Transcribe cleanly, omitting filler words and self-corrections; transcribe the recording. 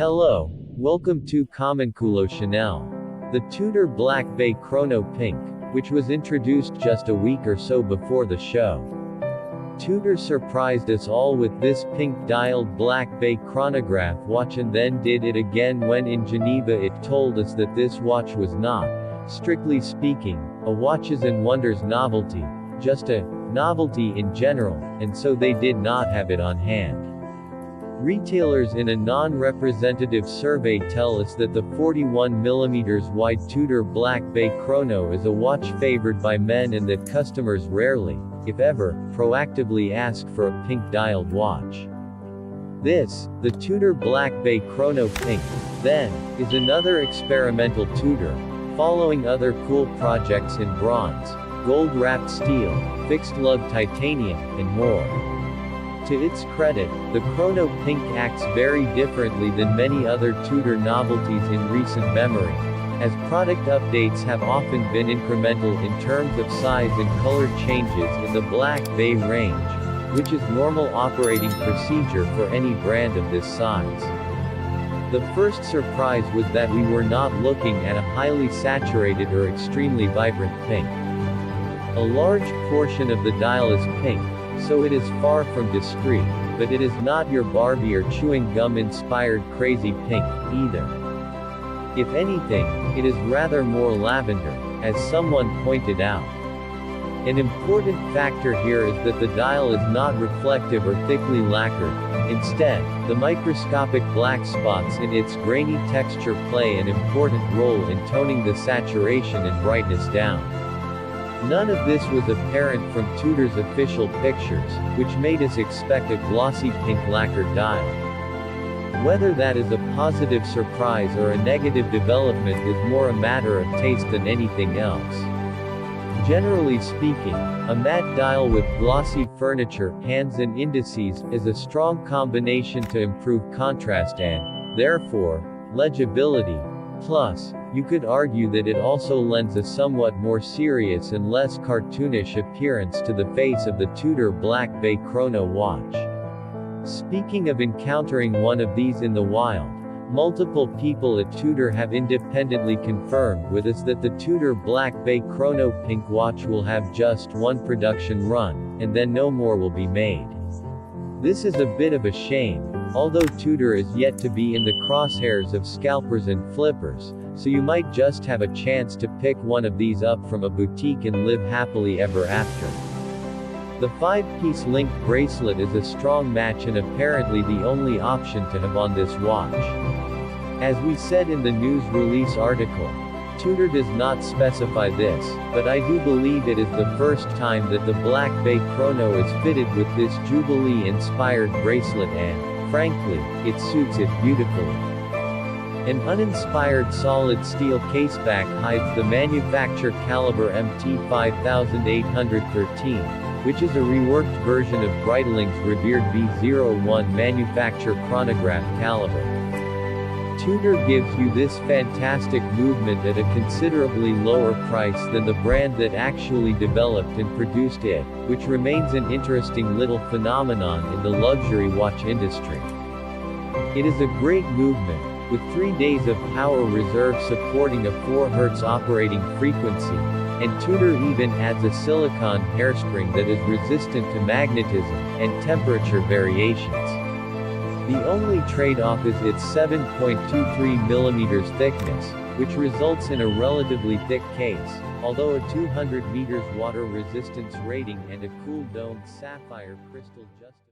Hello, welcome to Comenculo Chanel. The Tudor Black Bay Chrono Pink, which was introduced just a week or so before the show. Tudor surprised us all with this pink-dialed Black Bay chronograph watch and then did it again when in Geneva it told us that this watch was not, strictly speaking, a Watches and Wonders novelty, just a novelty in general, and so they did not have it on hand. Retailers in a non-representative survey tell us that the 41mm wide Tudor Black Bay Chrono is a watch favored by men and that customers rarely, if ever, proactively ask for a pink-dialed watch. This, the Tudor Black Bay Chrono Pink, then, is another experimental Tudor, following other cool projects in bronze, gold-wrapped steel, fixed-lug titanium, and more. To its credit, the Chrono Pink acts very differently than many other Tudor novelties in recent memory, as product updates have often been incremental in terms of size and color changes in the Black Bay range, which is normal operating procedure for any brand of this size. The first surprise was that we were not looking at a highly saturated or extremely vibrant pink. A large portion of the dial is pink, so it is far from discreet, but it is not your Barbie or chewing gum inspired crazy pink, either. If anything, it is rather more lavender, as someone pointed out. An important factor here is that the dial is not reflective or thickly lacquered. Instead, the microscopic black spots in its grainy texture play an important role in toning the saturation and brightness down. None of this was apparent from Tudor's official pictures, which made us expect a glossy pink lacquered dial. Whether that is a positive surprise or a negative development is more a matter of taste than anything else. Generally speaking, a matte dial with glossy furniture, hands and indices, is a strong combination to improve contrast and, therefore, legibility. Plus, you could argue that it also lends a somewhat more serious and less cartoonish appearance to the face of the Tudor Black Bay Chrono watch. Speaking of encountering one of these in the wild, multiple people at Tudor have independently confirmed with us that the Tudor Black Bay Chrono Pink watch will have just one production run, and then no more will be made. This is a bit of a shame, although Tudor is yet to be in the crosshairs of scalpers and flippers, so you might just have a chance to pick one of these up from a boutique and live happily ever after. The 5-piece link bracelet is a strong match and apparently the only option to have on this watch. As we said in the news release article, Tudor does not specify this, but I do believe it is the first time that the Black Bay Chrono is fitted with this Jubilee-inspired bracelet and, frankly, it suits it beautifully. An uninspired solid steel caseback hides the manufacture caliber MT5813, which is a reworked version of Breitling's revered B01 manufacture chronograph caliber. Tudor gives you this fantastic movement at a considerably lower price than the brand that actually developed and produced it, which remains an interesting little phenomenon in the luxury watch industry. It is a great movement, with 3 days of power reserve supporting a 4 Hz operating frequency, and Tudor even adds a silicone hairspring that is resistant to magnetism and temperature variations. The only trade-off is its 7.23mm thickness, which results in a relatively thick case, although a 200 meters water resistance rating and a cool domed sapphire crystal justify